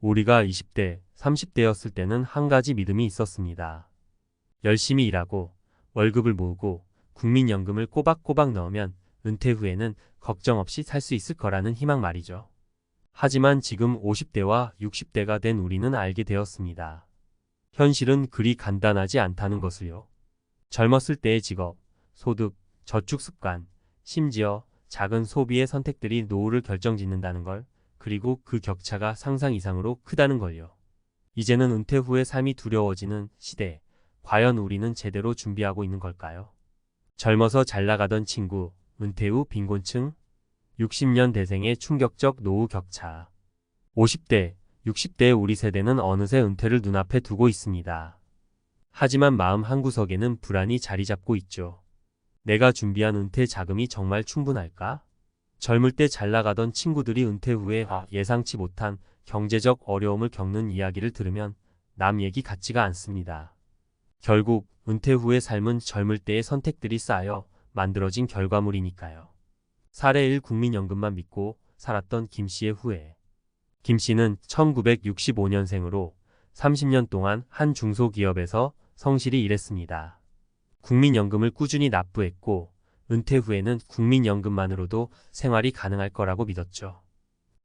우리가 20대, 30대였을 때는 한 가지 믿음이 있었습니다. 열심히 일하고 월급을 모으고 국민연금을 꼬박꼬박 넣으면 은퇴 후에는 걱정 없이 살 수 있을 거라는 희망 말이죠. 하지만 지금 50대와 60대가 된 우리는 알게 되었습니다. 현실은 그리 간단하지 않다는 것을요. 젊었을 때의 직업, 소득, 저축 습관, 심지어 작은 소비의 선택들이 노후를 결정짓는다는 걸, 그리고 그 격차가 상상 이상으로 크다는 걸요. 이제는 은퇴 후의 삶이 두려워지는 시대, 과연 우리는 제대로 준비하고 있는 걸까요? 젊어서 잘 나가던 친구, 은퇴 후 빈곤층, 60년 대생의 충격적 노후 격차. 50대, 60대의 우리 세대는 어느새 은퇴를 눈앞에 두고 있습니다. 하지만 마음 한구석에는 불안이 자리 잡고 있죠. 내가 준비한 은퇴 자금이 정말 충분할까? 젊을 때 잘 나가던 친구들이 은퇴 후에 예상치 못한 경제적 어려움을 겪는 이야기를 들으면 남 얘기 같지가 않습니다. 결국 은퇴 후의 삶은 젊을 때의 선택들이 쌓여 만들어진 결과물이니까요. 사례 1, 국민연금만 믿고 살았던 김 씨의 후회. 김 씨는 1965년생으로 30년 동안 한 중소기업에서 성실히 일했습니다. 국민연금을 꾸준히 납부했고 은퇴 후에는 국민연금만으로도 생활이 가능할 거라고 믿었죠.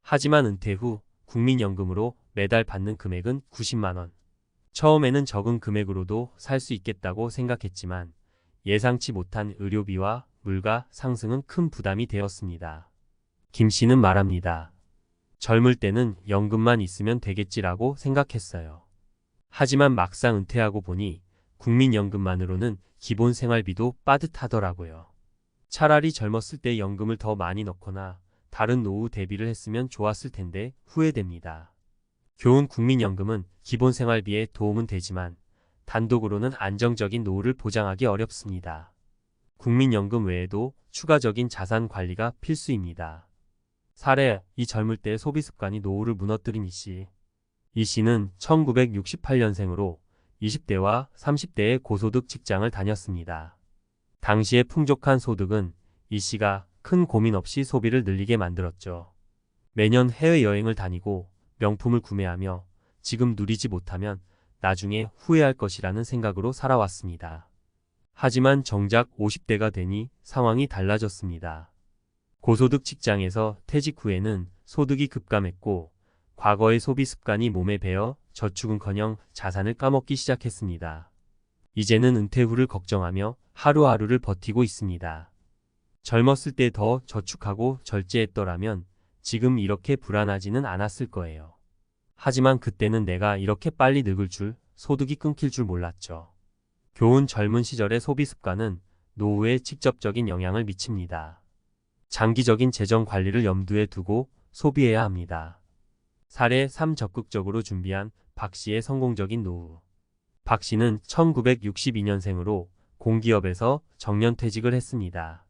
하지만 은퇴 후 국민연금으로 매달 받는 금액은 90만 원. 처음에는 적은 금액으로도 살 수 있겠다고 생각했지만 예상치 못한 의료비와 물가 상승은 큰 부담이 되었습니다. 김 씨는 말합니다. 젊을 때는 연금만 있으면 되겠지라고 생각했어요. 하지만 막상 은퇴하고 보니 국민연금만으로는 기본 생활비도 빠듯하더라고요. 차라리 젊었을 때 연금을 더 많이 넣거나 다른 노후 대비를 했으면 좋았을 텐데 후회됩니다. 교훈: 국민연금은 기본 생활비에 도움은 되지만 단독으로는 안정적인 노후를 보장하기 어렵습니다. 국민연금 외에도 추가적인 자산 관리가 필수입니다. 사례: 이 젊을 때의 소비 습관이 노후를 무너뜨린 이 씨. 이 씨는 1968년생으로 20대와 30대의 고소득 직장을 다녔습니다. 당시의 풍족한 소득은 이 씨가 큰 고민 없이 소비를 늘리게 만들었죠. 매년 해외여행을 다니고 명품을 구매하며 지금 누리지 못하면 나중에 후회할 것이라는 생각으로 살아왔습니다. 하지만 정작 50대가 되니 상황이 달라졌습니다. 고소득 직장에서 퇴직 후에는 소득이 급감했고 과거의 소비 습관이 몸에 배어 저축은커녕 자산을 까먹기 시작했습니다. 이제는 은퇴 후를 걱정하며 하루하루를 버티고 있습니다. 젊었을 때 더 저축하고 절제했더라면 지금 이렇게 불안하지는 않았을 거예요. 하지만 그때는 내가 이렇게 빨리 늙을 줄, 소득이 끊길 줄 몰랐죠. 교훈: 젊은 시절의 소비 습관은 노후에 직접적인 영향을 미칩니다. 장기적인 재정 관리를 염두에 두고 소비해야 합니다. 사례 3, 적극적으로 준비한 박 씨의 성공적인 노후. 박 씨는 1962년생으로 공기업에서 정년퇴직을 했습니다.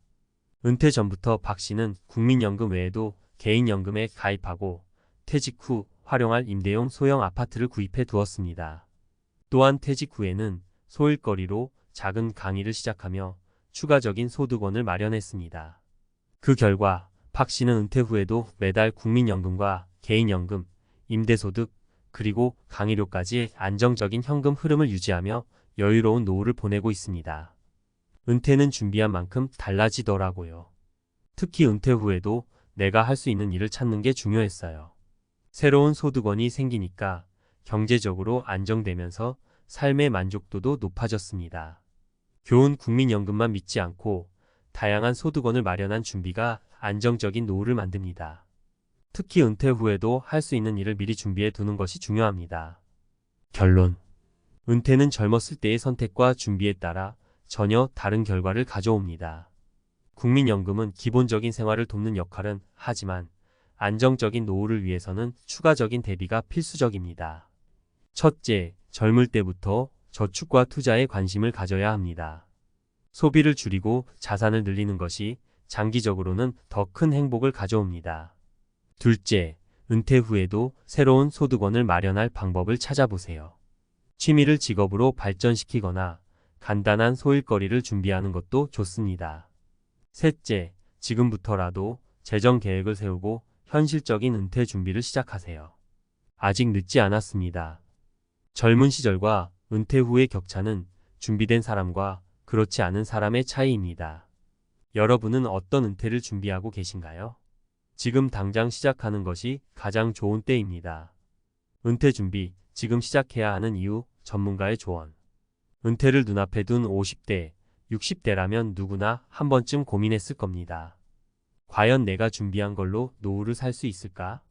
은퇴 전부터 박 씨는 국민연금 외에도 개인연금에 가입하고 퇴직 후 활용할 임대용 소형 아파트를 구입해 두었습니다. 또한 퇴직 후에는 소일거리로 작은 강의를 시작하며 추가적인 소득원을 마련했습니다. 그 결과 박 씨는 은퇴 후에도 매달 국민연금과 개인연금, 임대소득, 그리고 강의료까지 안정적인 현금 흐름을 유지하며 여유로운 노후를 보내고 있습니다. 은퇴는 준비한 만큼 달라지더라고요. 특히 은퇴 후에도 내가 할 수 있는 일을 찾는 게 중요했어요. 새로운 소득원이 생기니까 경제적으로 안정되면서 삶의 만족도도 높아졌습니다. 교훈: 국민연금만 믿지 않고 다양한 소득원을 마련한 준비가 안정적인 노후를 만듭니다. 특히 은퇴 후에도 할 수 있는 일을 미리 준비해 두는 것이 중요합니다. 결론: 은퇴는 젊었을 때의 선택과 준비에 따라 전혀 다른 결과를 가져옵니다. 국민연금은 기본적인 생활을 돕는 역할은 하지만 안정적인 노후를 위해서는 추가적인 대비가 필수적입니다. 첫째, 젊을 때부터 저축과 투자에 관심을 가져야 합니다. 소비를 줄이고 자산을 늘리는 것이 장기적으로는 더 큰 행복을 가져옵니다. 둘째, 은퇴 후에도 새로운 소득원을 마련할 방법을 찾아보세요. 취미를 직업으로 발전시키거나 간단한 소일거리를 준비하는 것도 좋습니다. 셋째, 지금부터라도 재정 계획을 세우고 현실적인 은퇴 준비를 시작하세요. 아직 늦지 않았습니다. 젊은 시절과 은퇴 후의 격차는 준비된 사람과 그렇지 않은 사람의 차이입니다. 여러분은 어떤 은퇴를 준비하고 계신가요? 지금 당장 시작하는 것이 가장 좋은 때입니다. 은퇴 준비, 지금 시작해야 하는 이유, 전문가의 조언. 은퇴를 눈앞에 둔 50대, 60대라면 누구나 한 번쯤 고민했을 겁니다. 과연 내가 준비한 걸로 노후를 살 수 있을까?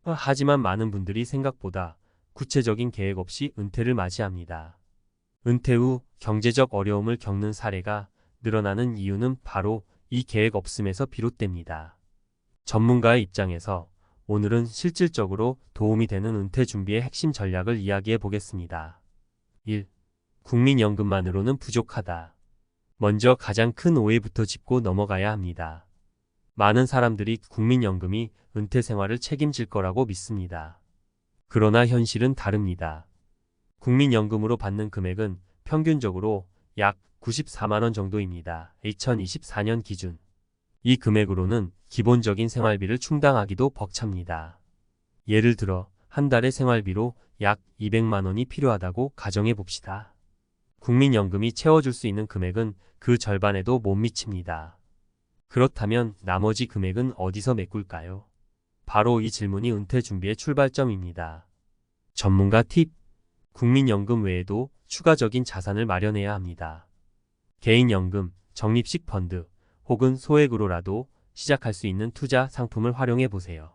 하지만 많은 분들이 생각보다 구체적인 계획 없이 은퇴를 맞이합니다. 은퇴 후 경제적 어려움을 겪는 사례가 늘어나는 이유는 바로 이 계획 없음에서 비롯됩니다. 전문가의 입장에서 오늘은 실질적으로 도움이 되는 은퇴 준비의 핵심 전략을 이야기해 보겠습니다. 1. 국민연금만으로는 부족하다. 먼저 가장 큰 오해부터 짚고 넘어가야 합니다. 많은 사람들이 국민연금이 은퇴 생활을 책임질 거라고 믿습니다. 그러나 현실은 다릅니다. 국민연금으로 받는 금액은 평균적으로 약 94만 원 정도입니다. 2024년 기준. 이 금액으로는 기본적인 생활비를 충당하기도 벅찹니다. 예를 들어 한 달의 생활비로 약 200만 원이 필요하다고 가정해 봅시다. 국민연금이 채워줄 수 있는 금액은 그 절반에도 못 미칩니다. 그렇다면 나머지 금액은 어디서 메꿀까요? 바로 이 질문이 은퇴 준비의 출발점입니다. 전문가 팁. 국민연금 외에도 추가적인 자산을 마련해야 합니다. 개인연금, 적립식 펀드 혹은 소액으로라도 시작할 수 있는 투자 상품을 활용해 보세요.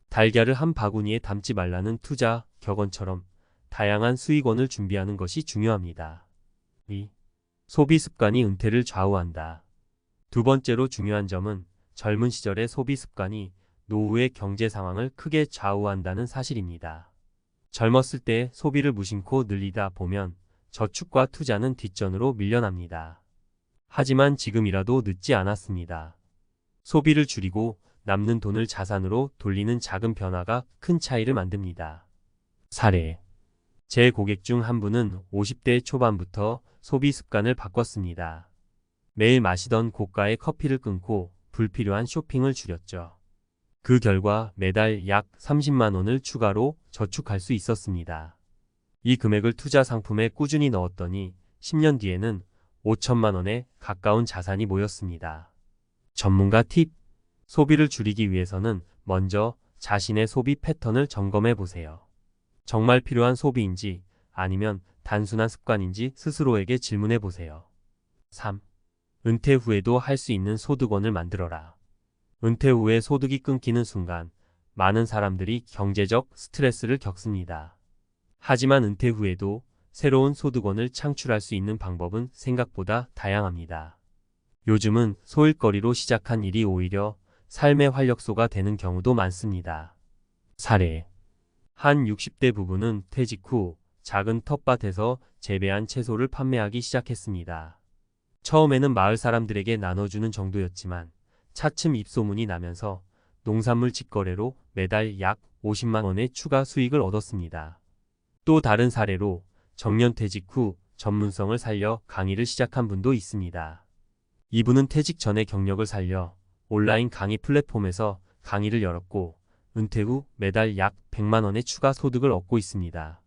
달걀을 한 바구니에 담지 말라는 투자 격언처럼 다양한 수익원을 준비하는 것이 중요합니다. 2. 소비 습관이 은퇴를 좌우한다. 두 번째로 중요한 점은 젊은 시절의 소비 습관이 노후의 경제 상황을 크게 좌우한다는 사실입니다. 젊었을 때 소비를 무심코 늘리다 보면 저축과 투자는 뒷전으로 밀려납니다. 하지만 지금이라도 늦지 않았습니다. 소비를 줄이고 남는 돈을 자산으로 돌리는 작은 변화가 큰 차이를 만듭니다. 사례. 제 고객 중 한 분은 50대 초반부터 소비 습관을 바꿨습니다. 매일 마시던 고가의 커피를 끊고 불필요한 쇼핑을 줄였죠. 그 결과 매달 약 30만 원을 추가로 저축할 수 있었습니다. 이 금액을 투자 상품에 꾸준히 넣었더니 10년 뒤에는 5천만 원에 가까운 자산이 모였습니다. 전문가 팁. 소비를 줄이기 위해서는 먼저 자신의 소비 패턴을 점검해 보세요. 정말 필요한 소비인지 아니면 단순한 습관인지 스스로에게 질문해 보세요. 3. 은퇴 후에도 할 수 있는 소득원을 만들어라. 은퇴 후에 소득이 끊기는 순간 많은 사람들이 경제적 스트레스를 겪습니다. 하지만 은퇴 후에도 새로운 소득원을 창출할 수 있는 방법은 생각보다 다양합니다. 요즘은 소일거리로 시작한 일이 오히려 삶의 활력소가 되는 경우도 많습니다. 사례. 한 60대 부부는 퇴직 후 작은 텃밭에서 재배한 채소를 판매하기 시작했습니다. 처음에는 마을 사람들에게 나눠주는 정도였지만 차츰 입소문이 나면서 농산물 직거래로 매달 약 50만 원의 추가 수익을 얻었습니다. 또 다른 사례로 정년퇴직 후 전문성을 살려 강의를 시작한 분도 있습니다. 이분은 퇴직 전에 경력을 살려 온라인 강의 플랫폼에서 강의를 열었고 은퇴 후 매달 약 100만 원의 추가 소득을 얻고 있습니다.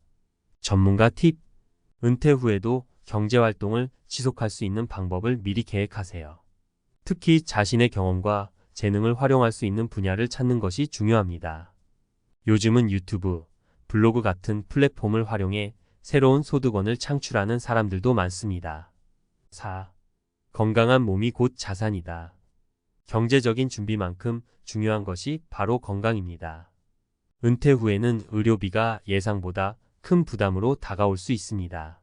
전문가 팁. 은퇴 후에도 경제활동을 지속할 수 있는 방법을 미리 계획하세요. 특히 자신의 경험과 재능을 활용할 수 있는 분야를 찾는 것이 중요합니다. 요즘은 유튜브, 블로그 같은 플랫폼을 활용해 새로운 소득원을 창출하는 사람들도 많습니다. 4. 건강한 몸이 곧 자산이다. 경제적인 준비만큼 중요한 것이 바로 건강입니다. 은퇴 후에는 의료비가 예상보다 큰 부담으로 다가올 수 있습니다.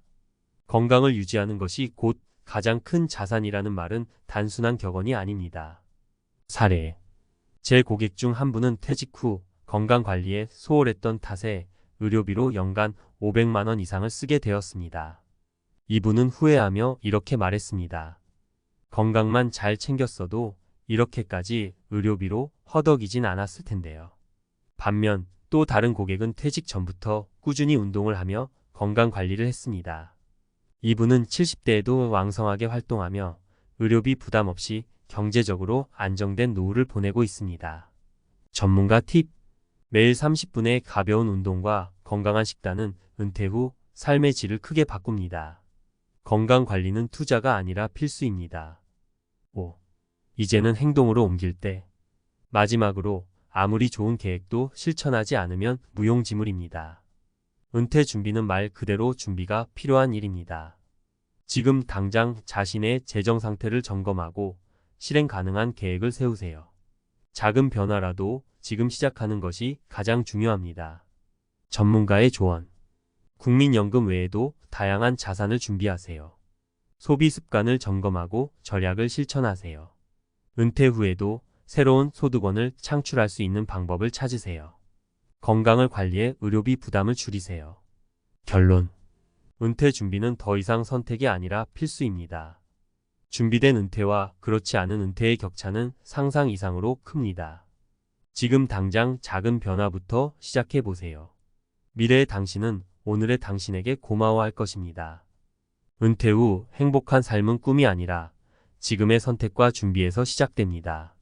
건강을 유지하는 것이 곧 가장 큰 자산이라는 말은 단순한 격언이 아닙니다. 사례. 제 고객 중 한 분은 퇴직 후 건강관리에 소홀했던 탓에 의료비로 연간 500만 원 이상을 쓰게 되었습니다. 이분은 후회하며 이렇게 말했습니다. 건강만 잘 챙겼어도 이렇게까지 의료비로 허덕이진 않았을 텐데요. 반면 또 다른 고객은 퇴직 전부터 꾸준히 운동을 하며 건강관리를 했습니다. 이분은 70대에도 왕성하게 활동하며 의료비 부담 없이 경제적으로 안정된 노후를 보내고 있습니다. 전문가 팁. 매일 30분의 가벼운 운동과 건강한 식단은 은퇴 후 삶의 질을 크게 바꿉니다. 건강 관리는 투자가 아니라 필수입니다. 5. 이제는 행동으로 옮길 때. 마지막으로 아무리 좋은 계획도 실천하지 않으면 무용지물입니다. 은퇴 준비는 말 그대로 준비가 필요한 일입니다. 지금 당장 자신의 재정 상태를 점검하고 실행 가능한 계획을 세우세요. 작은 변화라도 지금 시작하는 것이 가장 중요합니다. 전문가의 조언. 국민연금 외에도 다양한 자산을 준비하세요. 소비 습관을 점검하고 절약을 실천하세요. 은퇴 후에도 새로운 소득원을 창출할 수 있는 방법을 찾으세요. 건강을 관리해 의료비 부담을 줄이세요. 결론. 은퇴 준비는 더 이상 선택이 아니라 필수입니다. 준비된 은퇴와 그렇지 않은 은퇴의 격차는 상상 이상으로 큽니다. 지금 당장 작은 변화부터 시작해 보세요. 미래의 당신은 오늘의 당신에게 고마워할 것입니다. 은퇴 후 행복한 삶은 꿈이 아니라 지금의 선택과 준비에서 시작됩니다.